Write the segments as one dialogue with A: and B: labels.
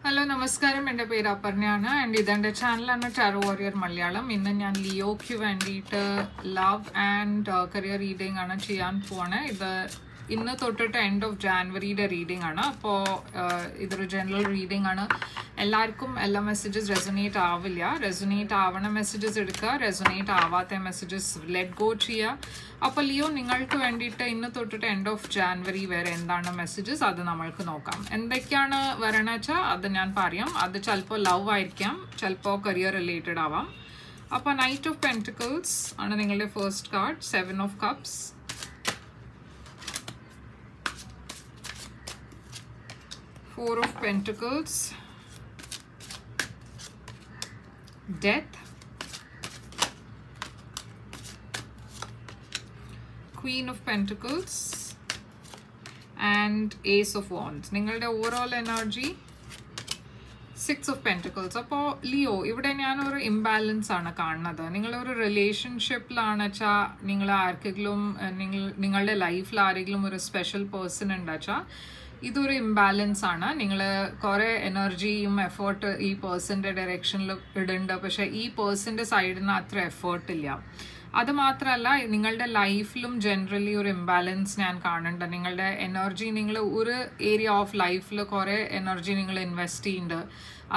A: Hello, Namaskaram. My name is Aparna and this is the channel Tarot Warrior Malayalam. In this Leo love and career reading this is end of January reading. This is a general reading. All messages resonate. Resonate messages resonate messages let go. അപ്പോൾ Leo നിങ്ങൾക്ക് വേണ്ടിയിട്ട് ഇന്ന് തൊട്ടിട്ട് end of January വരെ എന്താണ് messages അത് നമ്മൾക്ക് നോക്കാം. എന്തൊക്കെയാണ് വരണ വെച്ചാൽ അത് ഞാൻ പറയാം. അത് ചിലപ്പോൾ ലവ് ആയിരിക്കാം, ചിലപ്പോൾ കരിയർ റിലേറ്റഡ് ആവാം. അപ്പോൾ നൈറ്റ് ഓഫ് പെൻറ്റിക്കിൾസ് ആണ് നിങ്ങളുടെ first card. 7 of cups, Four of Pentacles, Death, Queen of Pentacles and Ace of Wands. നിങ്ങളുടെ ഓവറോൾ എനർജി 6 of Pentacles. അപ്പോൾ ലിയോ ഇവിടെ ഞാനൊരു ഇംബാലൻസ് ആണ് കാണുന്നത്. നിങ്ങളൊരു റിലേഷൻഷിപ്പിലാണ് വെച്ചാൽ നിങ്ങൾ ആർക്കെങ്കിലും നിങ്ങളുടെ ലൈഫിൽ ആരെങ്കിലും ഒരു സ്പെഷ്യൽ പേഴ്സൺ ഉണ്ട് വെച്ചാൽ ഇതൊരു ഇംബാലൻസ് ആണ്. നിങ്ങൾ കുറേ എനർജിയും എഫേർട്ട് ഈ പേഴ്സൻ്റെ ഡയറക്ഷനിൽ ഇടുന്നുണ്ട്, പക്ഷേ ഈ പേഴ്സൻ്റെ സൈഡിൽ നിന്ന് അത്ര എഫേർട്ട് ഇല്ല. അത് മാത്രമല്ല നിങ്ങളുടെ ലൈഫിലും ജനറലി ഒരു ഇംബാലൻസ് ഞാൻ കാണുന്നുണ്ട്. നിങ്ങളുടെ എനർജി നിങ്ങൾ ഒരു ഏരിയ ഓഫ് ലൈഫിൽ കുറേ എനർജി നിങ്ങൾ ഇൻവെസ്റ്റ് ചെയ്യുന്നുണ്ട്.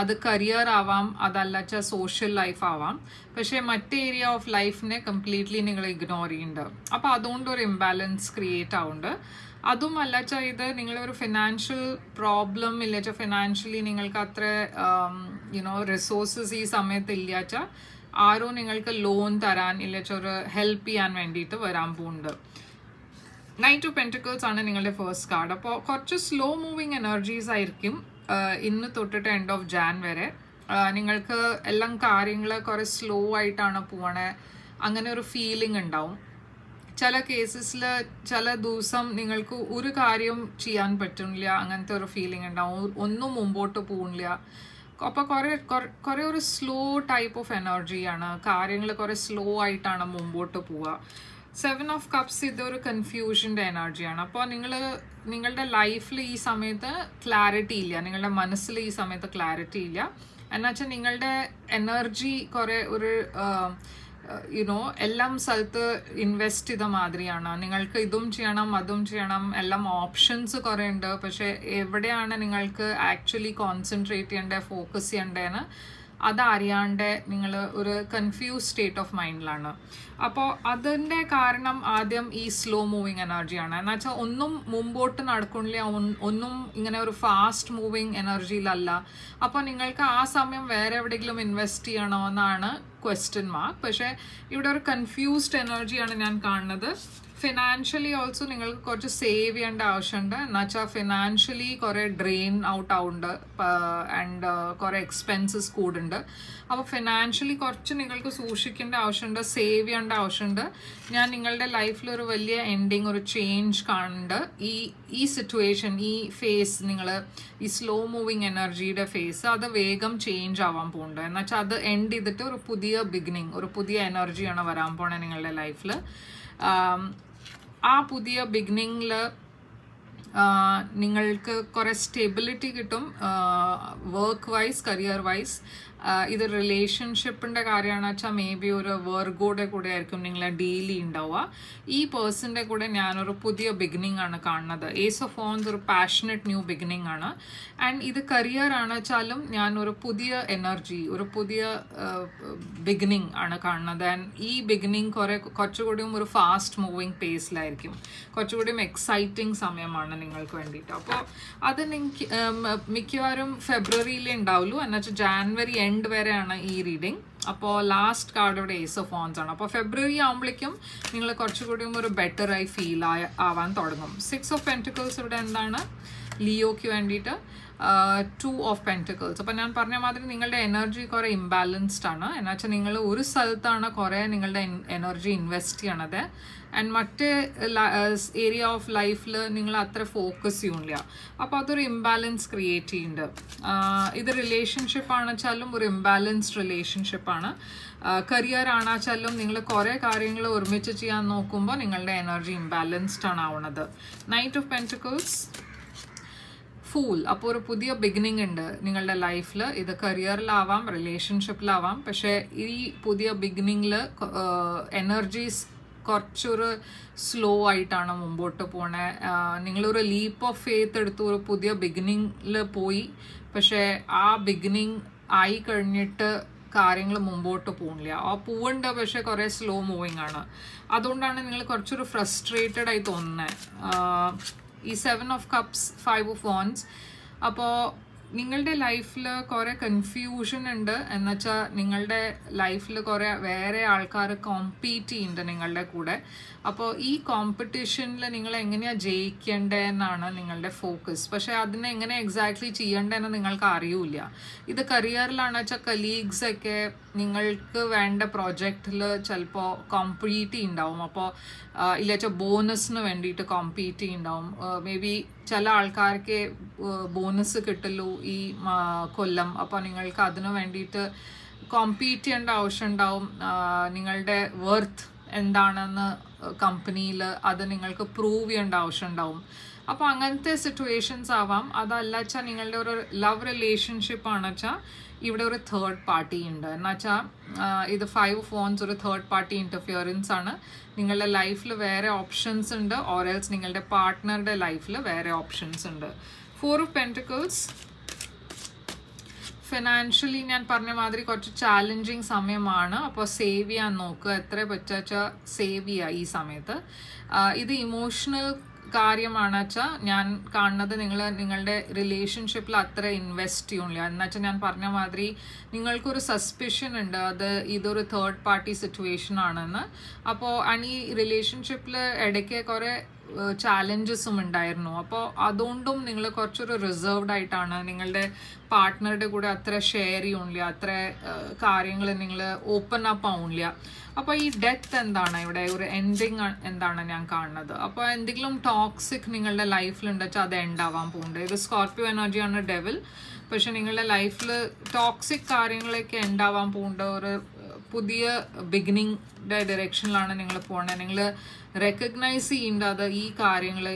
A: അത് കരിയർ ആവാം, അതല്ല സോഷ്യൽ ലൈഫ് ആവാം, പക്ഷേ മറ്റേ ഏരിയ ഓഫ് ലൈഫിനെ കംപ്ലീറ്റ്ലി നിങ്ങൾ ഇഗ്നോർ ചെയ്യുന്നുണ്ട്. അപ്പോൾ അതുകൊണ്ട് ഒരു ഇംബാലൻസ് ക്രിയേറ്റ് ആവുന്നുണ്ട്. അതുമല്ല ഇത് നിങ്ങളൊരു ഫിനാൻഷ്യൽ പ്രോബ്ലം ഇല്ല, ഫിനാൻഷ്യലി നിങ്ങൾക്ക് അത്ര റിസോഴ്സസ് ഈ സമയത്ത് ഇല്ല, ആരോ നിങ്ങൾക്ക് ലോൺ തരാൻ ഇല്ല, ഒരു ഹെൽപ്പ് ചെയ്യാൻ വേണ്ടിയിട്ട് വരാൻ പോകുന്നുണ്ട്. നൈറ്റ് ഓഫ് പെൻറ്റിക്കിൾസ് ആണ് നിങ്ങളുടെ ഫസ്റ്റ് കാർഡ്. അപ്പോൾ കുറച്ച് സ്ലോ മൂവിങ് എനർജീസ് ആയിരിക്കും ഇന്ന് തൊട്ടിട്ട് എൻഡ് ഓഫ് ജാൻ വരെ. നിങ്ങൾക്ക് എല്ലാം കാര്യങ്ങൾ കുറേ സ്ലോ ആയിട്ടാണ് പോകണേ, അങ്ങനെ ഒരു ഫീലിംഗ് ഉണ്ടാവും. ചില കേസസിൽ ചില ദിവസം നിങ്ങൾക്ക് ഒരു കാര്യം ചെയ്യാൻ പറ്റുന്നില്ല, അങ്ങനത്തെ ഒരു ഫീലിംഗ് ഉണ്ടാവും, ഒന്നും മുമ്പോട്ട് പോകുന്നില്ല. അപ്പോൾ കുറേ ഒരു സ്ലോ ടൈപ്പ് ഓഫ് എനർജിയാണ്, കാര്യങ്ങൾ കുറേ സ്ലോ ആയിട്ടാണ് മുമ്പോട്ട് പോവുക. 7 ഓഫ് കപ്സ് ഇതൊരു കൺഫ്യൂഷൻ്റെ എനർജിയാണ്. അപ്പോൾ നിങ്ങളുടെ ലൈഫിൽ ഈ സമയത്ത് ക്ലാരിറ്റി ഇല്ല, നിങ്ങളുടെ മനസ്സിൽ ഈ സമയത്ത് ക്ലാരിറ്റി ഇല്ല. എന്നുവെച്ചാൽ നിങ്ങളുടെ എനർജി കുറേ ഒരു എല്ലാം സ്ഥലത്ത് ഇൻവെസ്റ്റ് ചെയ്ത മാതിരിയാണ്. നിങ്ങൾക്ക് ഇതും ചെയ്യണം അതും ചെയ്യണം, എല്ലാം ഓപ്ഷൻസ് കുറേ ഉണ്ട്, പക്ഷേ എവിടെയാണ് നിങ്ങൾക്ക് ആക്ച്വലി കോൺസെൻട്രേറ്റ് ചെയ്യേണ്ടത്, ഫോക്കസ് ചെയ്യേണ്ടതെന്ന് അതറിയാണ്ട് നിങ്ങൾ ഒരു കൺഫ്യൂസ് സ്റ്റേറ്റ് ഓഫ് മൈൻഡിലാണ്. അപ്പോൾ അതിൻ്റെ കാരണം ആദ്യം ഈ സ്ലോ മൂവിങ് എനർജിയാണ്. എന്നുവെച്ചാൽ ഒന്നും മുമ്പോട്ട് നടക്കുന്നില്ല, ഒന്നും ഇങ്ങനെ ഒരു ഫാസ്റ്റ് മൂവിങ് എനർജിയിലല്ല. അപ്പോൾ നിങ്ങൾക്ക് ആ സമയം വേറെ എവിടെയെങ്കിലും ഇൻവെസ്റ്റ് ചെയ്യണോ എന്നാണ് ക്വസ്റ്റ്യൻ മാർക്ക്. പക്ഷേ ഇവിടെ ഒരു കൺഫ്യൂസ്ഡ് എനർജിയാണ് ഞാൻ കാണുന്നത്. ഫിനാൻഷ്യലി ഓൾസോ നിങ്ങൾക്ക് കുറച്ച് സേവ് ചെയ്യേണ്ട ആവശ്യമുണ്ട്. എന്നുവെച്ചാൽ ഫിനാൻഷ്യലി കുറേ ഡ്രെയിൻ ഔട്ട് ആവുന്നുണ്ട് ആൻഡ് കുറേ എക്സ്പെൻസസ് കൂടുന്നുണ്ട്. അപ്പോൾ ഫിനാൻഷ്യലി കുറച്ച് നിങ്ങൾക്ക് സൂക്ഷിക്കേണ്ട ആവശ്യമുണ്ട്, സേവ് ചെയ്യേണ്ട ആവശ്യമുണ്ട്. ഞാൻ നിങ്ങളുടെ ലൈഫിൽ ഒരു വലിയ എൻഡിങ്, ഒരു ചേഞ്ച് കാണുന്നുണ്ട്. ഈ സിറ്റുവേഷൻ, ഈ ഫേസ്, നിങ്ങൾ ഈ സ്ലോ മൂവിങ് എനർജിയുടെ ഫേസ് അത് വേഗം ചേഞ്ച് ആവാൻ പോകുന്നുണ്ട്. എന്നുവെച്ചാൽ അത് എൻഡ് ചെയ്തിട്ട് ഒരു പുതിയ ബിഗിനിങ്, ഒരു പുതിയ എനർജിയാണ് വരാൻ പോണേ നിങ്ങളുടെ ലൈഫിൽ. ആ പുതിയ ബിഗിനിങ്ങിൽ നിങ്ങൾക്ക് കുറേ സ്റ്റെബിലിറ്റി കിട്ടും, വർക്ക് വൈസ്, കരിയർ വൈസ്. ഇത് റിലേഷൻഷിപ്പിൻ്റെ കാര്യമാണെന്ന് വെച്ചാൽ മേ ബി ഒരു വർഗോടെ കൂടെ ആയിരിക്കും നിങ്ങളെ ഡീൽ ഉണ്ടാവുക. ഈ പേഴ്സൻ്റെ കൂടെ ഞാനൊരു പുതിയ ബിഗിനിങ് ആണ് കാണുന്നത്. ഏസ് ഓഫ് വാൻസ് ഒരു പാഷനറ്റ് ന്യൂ ബിഗിനിങ് ആണ്. ആൻഡ് ഇത് കരിയർ ആണ് വെച്ചാലും ഞാനൊരു പുതിയ എനർജി, ഒരു പുതിയ ബിഗിനിങ് ആണ് കാണുന്നത്. ആൻഡ് ഈ ബിഗിനിങ് കുറച്ചുകൂടിയും ഒരു ഫാസ്റ്റ് മൂവിങ് പേസിലായിരിക്കും, കുറച്ചുകൂടിയും എക്സൈറ്റിംഗ് സമയമാണ് നിങ്ങൾക്ക് വേണ്ടിയിട്ട്. അപ്പോൾ അത് മിക്കവാറും ഫെബ്രുവരിയിലേ ഉണ്ടാവുള്ളൂ. എന്നുവെച്ചാൽ ജാനുവരി എൻഡ് വരെയാണ് ഈ റീഡിങ്. അപ്പോൾ ലാസ്റ്റ് കാർഡ് ഇവിടെ ഏസ് ഓഫ് വാൻസ് ആണ്. അപ്പോൾ ഫെബ്രുവരി ആകുമ്പോഴേക്കും നിങ്ങൾ കുറച്ചുകൂടിയും ഒരു ബെറ്ററായി ഫീൽ ആവാൻ തുടങ്ങും. 6 ഓഫ് പെൻറ്റിക്കിൾസ് ഇവിടെ എന്താണ് ലിയോയ്ക്ക് വേണ്ടിയിട്ട് 2 ഓഫ് പെൻറ്റിക്കിൾസ്. അപ്പോൾ ഞാൻ പറഞ്ഞ മാതിരി നിങ്ങളുടെ എനർജി കുറേ ഇംബാലൻസ്ഡ് ആണ്. എന്നുവെച്ചാൽ നിങ്ങൾ ഒരു സ്ഥലത്താണ് കുറേ നിങ്ങളുടെ എനർജി ഇൻവെസ്റ്റ് ചെയ്യണത്, ആൻഡ് മറ്റേ ഏരിയ ഓഫ് ലൈഫിൽ നിങ്ങൾ അത്ര ഫോക്കസ് ചെയ്യില്ല. അപ്പോൾ അതൊരു ഇംബാലൻസ് ക്രിയേറ്റ് ചെയ്യുന്നുണ്ട്. ഇത് റിലേഷൻഷിപ്പ് ആണെച്ചാലും ഒരു ഇംബാലൻസ്ഡ് റിലേഷൻഷിപ്പാണ്. കരിയർ ആണെച്ചാലും നിങ്ങൾ കുറേ കാര്യങ്ങൾ ഒരുമിച്ച് ചെയ്യാൻ നോക്കുമ്പോൾ നിങ്ങളുടെ എനർജി ഇംബാലൻസ്ഡ് ആണ് ആവുന്നത്. Knight of pentacles, fool. അപ്പോൾ ഒരു പുതിയ ബിഗിനിങ് ഉണ്ട് നിങ്ങളുടെ ലൈഫിൽ. ഇത് കരിയറിലാവാം, റിലേഷൻഷിപ്പിലാവാം. പക്ഷേ ഈ പുതിയ ബിഗിനിങ്ങിൽ എനർജീസ് കുറച്ചൊരു സ്ലോ ആയിട്ടാണ് മുമ്പോട്ട് പോണേ. നിങ്ങളൊരു ലീപ്പ് ഓഫ് ഫെയ്ത്ത് എടുത്ത് ഒരു പുതിയ ബിഗിനിങ്ങിൽ പോയി. പക്ഷേ ആ ബിഗിനിങ് ആയി കഴിഞ്ഞിട്ട് കാര്യങ്ങൾ മുമ്പോട്ട് പോകില്ല. ആ പോവുണ്ട്, പക്ഷെ കുറേ സ്ലോ മൂവിങ് ആണ്. അതുകൊണ്ടാണ് നിങ്ങൾ കുറച്ചൊരു ഫ്രസ്ട്രേറ്റഡ് ആയി തോന്നുന്നത്. ഈ 7 of Cups, 5 of Wands. അപ്പോൾ നിങ്ങളുടെ ലൈഫിൽ കുറേ കൺഫ്യൂഷൻ ഉണ്ട്. എന്നുവെച്ചാൽ നിങ്ങളുടെ ലൈഫിൽ കുറേ വേറെ ആൾക്കാർ കോമ്പീറ്റ് ചെയ്യുന്നുണ്ട് നിങ്ങളുടെ കൂടെ. അപ്പോൾ ഈ കോമ്പറ്റീഷനിൽ നിങ്ങൾ എങ്ങനെയാണ് ജയിക്കേണ്ടതെന്നാണ് നിങ്ങളുടെ ഫോക്കസ്. പക്ഷേ അതിനെ എങ്ങനെ എക്സാക്ട്ലി ചെയ്യേണ്ടതെന്ന് നിങ്ങൾക്ക് അറിയില്ല. ഇത് കരിയറിലാണെന്ന് വെച്ചാൽ കലീഗ്സൊക്കെ നിങ്ങൾക്ക് വേണ്ട പ്രോജക്റ്റിൽ ചിലപ്പോൾ കോമ്പീറ്റ് ചെയ്യുന്നുണ്ടാവും. അപ്പോൾ ഇല്ലാച്ചാൽ ബോണസിന് വേണ്ടിയിട്ട് കോമ്പീറ്റ് ചെയ്യുന്നുണ്ടാവും. മേ ബി ചില ആൾക്കാർക്ക് ബോണസ് കിട്ടുള്ളൂ ഈ കൊല്ലം. അപ്പോൾ നിങ്ങൾക്ക് അതിന് വേണ്ടിയിട്ട് കോമ്പീറ്റ് ചെയ്യേണ്ട ആവശ്യം ഉണ്ടാവും. നിങ്ങളുടെ വർത്ത് എന്താണെന്ന് കമ്പനിയിൽ അത് നിങ്ങൾക്ക് പ്രൂവ് ചെയ്യേണ്ട ആവശ്യം ഉണ്ടാവും. അപ്പോൾ അങ്ങനത്തെ സിറ്റുവേഷൻസ് ആവാം. അതല്ല വെച്ചാൽ നിങ്ങളുടെ ഒരു ലവ് റിലേഷൻഷിപ്പ് ആണെന്ന് വെച്ചാൽ ഇവിടെ ഒരു തേർഡ് പാർട്ടി ഉണ്ട്. എന്നുവെച്ചാൽ ഇത് 5 of Wands ഒരു തേർഡ് പാർട്ടി ഇൻ്റർഫിയറൻസ് ആണ്. നിങ്ങളുടെ ലൈഫിൽ വേറെ ഓപ്ഷൻസ് ഉണ്ട്, ഓർ എൽസ് നിങ്ങളുടെ പാർട്ട്ണറുടെ ലൈഫിൽ വേറെ ഓപ്ഷൻസ് ഉണ്ട്. 4 of Pentacles. ഫിനാൻഷ്യലി ഞാൻ പറഞ്ഞ മാതിരി കുറച്ച് ചാലഞ്ചിങ് സമയമാണ്. അപ്പോൾ സേവ് ചെയ്യാൻ നോക്കുക. എത്ര പറ്റാച്ചാൽ സേവ് ചെയ്യുക ഈ സമയത്ത്. ഇത് ഇമോഷണൽ കാര്യമാണ് വെച്ചാൽ ഞാൻ കാണുന്നത് നിങ്ങളുടെ റിലേഷൻഷിപ്പിൽ അത്ര ഇൻവെസ്റ്റ് ചെയ്യണില്ല. എന്നുവെച്ചാൽ ഞാൻ പറഞ്ഞ മാതിരി നിങ്ങൾക്കൊരു സസ്പിഷൻ ഉണ്ട് ഇതൊരു തേർഡ് പാർട്ടി സിറ്റുവേഷൻ ആണെന്ന്. അപ്പോൾ ഈ റിലേഷൻഷിപ്പിൽ ഇടയ്ക്ക് കുറേ ചാലഞ്ചസും ഉണ്ടായിരുന്നു. അപ്പോൾ അതുകൊണ്ടും നിങ്ങൾ കുറച്ചൊരു റിസർവ്ഡ് ആയിട്ടാണ്. നിങ്ങളുടെ പാർട്ട്ണറുടെ കൂടെ അത്ര ഷെയർ ചെയ്യണില്ല, അത്ര കാര്യങ്ങൾ നിങ്ങൾ ഓപ്പൺ അപ്പ് ആവണില്ല. അപ്പോൾ ഈ ഡെത്ത് എന്താണ് ഇവിടെ ഒരു എൻഡിങ് എന്താണ് ഞാൻ കാണുന്നത്. അപ്പോൾ എന്തെങ്കിലും ടോക്സിക് നിങ്ങളുടെ ലൈഫിലുണ്ട് വെച്ചാൽ അത് എൻഡ് ആവാൻ പോകുന്നുണ്ട്. ഇത് സ്കോർപ്പിയോ എനർജിയാണ്, ഡെവിൽ. പക്ഷെ നിങ്ങളുടെ ലൈഫിൽ ടോക്സിക് കാര്യങ്ങളൊക്കെ എൻഡ് ആവാൻ പോകുന്നുണ്ട്. ഒരു പുതിയ ബിഗിനിങ്ങിൻ്റെ ഡയറക്ഷനിലാണ് നിങ്ങൾ പോകുന്നത്. നിങ്ങൾ റെക്കഗ്നൈസ് ചെയ്യേണ്ടത് ഈ കാര്യങ്ങൾ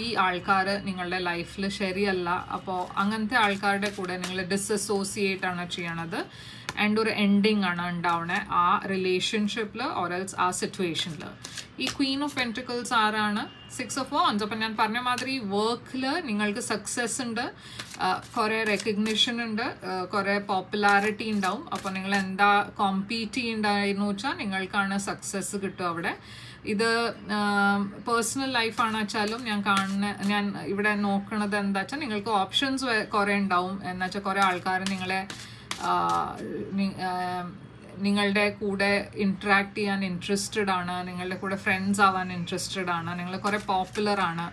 A: ഈ ആൾക്കാർ നിങ്ങളുടെ ലൈഫിൽ ശരിയല്ല. അപ്പോൾ അങ്ങനത്തെ ആൾക്കാരുടെ കൂടെ നിങ്ങൾ ഡിസസോസിയേറ്റ് ആണ് ചെയ്യണത്. ആൻഡ് ഒരു എൻഡിങ് ആണ് ഉണ്ടാവണേ ആ റിലേഷൻഷിപ്പിൽ ഓർ എൽസ് ആ സിറ്റുവേഷനിൽ. ഈ ക്വീൻ ഓഫ് പെൻറ്റിക്കിൾസ് ആരാണ്? 6 of Wands. അപ്പം ഞാൻ പറഞ്ഞ മാതിരി വർക്കിൽ നിങ്ങൾക്ക് സക്സസ് ഉണ്ട്, കുറേ റെക്കഗ്നിഷൻ ഉണ്ട്, കുറേ പോപ്പുലാരിറ്റി ഉണ്ടാവും. അപ്പോൾ നിങ്ങൾ എന്താ കോമ്പീറ്റ് ചെയ്യണ്ടായിരുന്നു വെച്ചാൽ നിങ്ങൾക്കാണ് സക്സസ് കിട്ടുക അവിടെ. ഇത് പേഴ്സണൽ ലൈഫാണ് വെച്ചാലും ഞാൻ ഇവിടെ നോക്കണത് എന്താ വെച്ചാൽ നിങ്ങൾക്ക് ഓപ്ഷൻസ് കുറേ ഉണ്ടാവും. എന്ന് വെച്ചാൽ കുറേ ആൾക്കാർ നിങ്ങളുടെ കൂടെ ഇൻട്രാക്ട് ചെയ്യാൻ ഇൻട്രസ്റ്റഡ് ആണ്, നിങ്ങളുടെ കൂടെ ഫ്രണ്ട്സ് ആവാൻ ഇൻട്രസ്റ്റഡ് ആണ്, നിങ്ങൾ കുറേ പോപ്പുലർ ആണ്.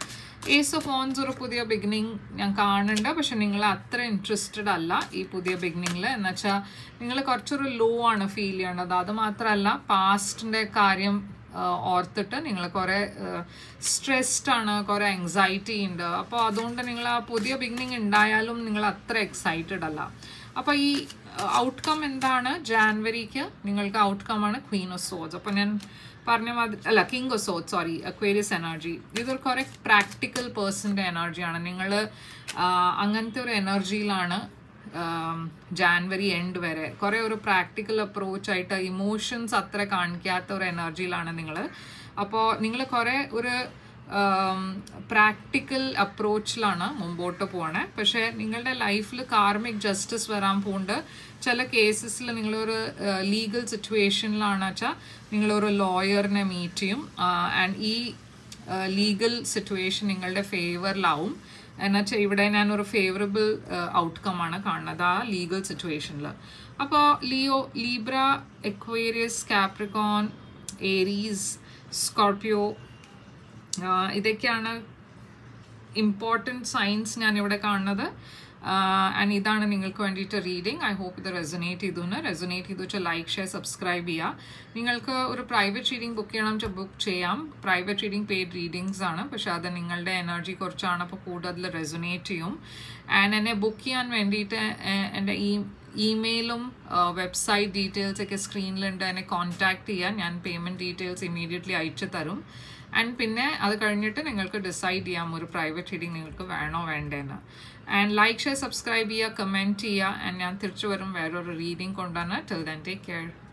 A: Ace of Wands ഒരു പുതിയ ബിഗിനിങ് ഞാൻ കാണുന്നുണ്ട്. പക്ഷെ നിങ്ങൾ അത്ര ഇൻട്രസ്റ്റഡ് അല്ല ഈ പുതിയ ബിഗിനിങ്ങിൽ. എന്നുവെച്ചാൽ നിങ്ങൾ കുറച്ചൊരു ലോ ആണ് ഫീൽ ചെയ്യണത്. അത് മാത്രമല്ല പാസ്റ്റിൻ്റെ കാര്യം ഓർത്തിട്ട് നിങ്ങൾ കുറേ സ്ട്രെസ്ഡ് ആണ്, കുറേ ആങ്സൈറ്റി ഉണ്ട്. അപ്പോൾ അതുകൊണ്ട് നിങ്ങൾ ആ പുതിയ ബിഗിനിങ് ഉണ്ടായാലും നിങ്ങൾ അത്ര എക്സൈറ്റഡ് അല്ല. അപ്പോൾ ഈ ഔട്ട്കം എന്താണ്? ജാനുവരിക്ക് നിങ്ങൾക്ക് ഔട്ട്കം ആണ് ക്വീൻ ഓഫ് സോർഡ്സ്. അപ്പോൾ ഞാൻ പറഞ്ഞ മാതിരി അല്ല, king of swords, sorry, അക്വേരിയസ് energy. ഇതൊരു കുറേ പ്രാക്ടിക്കൽ പേഴ്സൻ്റെ എനർജിയാണ്. നിങ്ങൾ അങ്ങനത്തെ ഒരു എനർജിയിലാണ് ജാനുവരി എൻഡ് വരെ. കുറേ ഒരു പ്രാക്ടിക്കൽ അപ്രോച്ചായിട്ട് ഇമോഷൻസ് അത്ര കാണിക്കാത്ത ഒരു എനർജിയിലാണ് നിങ്ങൾ. അപ്പോൾ നിങ്ങൾ കുറേ ഒരു പ്രാക്ടിക്കൽ അപ്രോച്ചിലാണ് മുമ്പോട്ട് പോകണേ. പക്ഷേ നിങ്ങളുടെ ലൈഫിൽ കാർമിക് ജസ്റ്റിസ് വരാൻ പോകുന്നുണ്ട്. ചില കേസസിൽ നിങ്ങളൊരു ലീഗൽ സിറ്റുവേഷനിലാണ് വെച്ചാൽ നിങ്ങളൊരു ലോയറിനെ മീറ്റ് ചെയ്യും. ആൻഡ് ഈ ലീഗൽ സിറ്റുവേഷൻ നിങ്ങളുടെ ഫേവറിലാവും. എന്നുവെച്ചാൽ ഇവിടെ ഞാനൊരു ഫേവറബിൾ ഔട്ട്കം ആണ് കാണുന്നത് ആ ലീഗൽ സിറ്റുവേഷനിൽ. അപ്പോൾ ലീബ്ര, എക്വേരിയസ്, കാപ്രിക്കോൺ, ഏരീസ്, സ്കോർപ്പിയോ, ഇതൊക്കെയാണ് ഇമ്പോർട്ടൻറ്റ് സൈൻസ് ഞാനിവിടെ കാണുന്നത്. ആൻഡ് ഇതാണ് നിങ്ങൾക്ക് വേണ്ടിയിട്ട് റീഡിങ്. ഐ ഹോപ്പ് ഇത് റെസൊനേറ്റ് ചെയ്തു വെച്ചാൽ ലൈക്ക്, ഷെയർ, സബ്സ്ക്രൈബ് ചെയ്യുക. നിങ്ങൾക്ക് ഒരു പ്രൈവറ്റ് റീഡിംഗ് ബുക്ക് ചെയ്യണം വെച്ചാൽ ബുക്ക് ചെയ്യാം. പ്രൈവറ്റ് റീഡിംഗ് പെയ്ഡ് റീഡിങ്സ് ആണ്. പക്ഷെ അത് നിങ്ങളുടെ എനർജി കുറച്ചാണ്, അപ്പോൾ കൂടുതൽ റെസൊനേറ്റ് ചെയ്യും. ആൻഡ് എന്നെ ബുക്ക് ചെയ്യാൻ വേണ്ടിയിട്ട് എൻ്റെ ഇമെയിലും വെബ്സൈറ്റ് ഡീറ്റെയിൽസ് ഒക്കെ സ്ക്രീനിലുണ്ട്. എന്നെ കോൺടാക്ട് ചെയ്യാൻ. ഞാൻ പേയ്മെൻറ്റ് ഡീറ്റെയിൽസ് ഇമ്മീഡിയറ്റ്ലി അയച്ചു തരും. ആൻഡ് പിന്നെ അത് കഴിഞ്ഞിട്ട് നിങ്ങൾക്ക് ഡിസൈഡ് ചെയ്യാം ഒരു പ്രൈവറ്റ് റീഡിങ് നിങ്ങൾക്ക് വേണോ വേണ്ടേന്ന്. ആൻഡ് ലൈക്ക് ഷെയർ സബ്സ്ക്രൈബ് ചെയ്യുക, കമൻറ്റ് ചെയ്യുക. ആൻഡ് ഞാൻ തിരിച്ചു വരും വേറൊരു റീഡിങ് കൊണ്ടാണ്. Till then take care.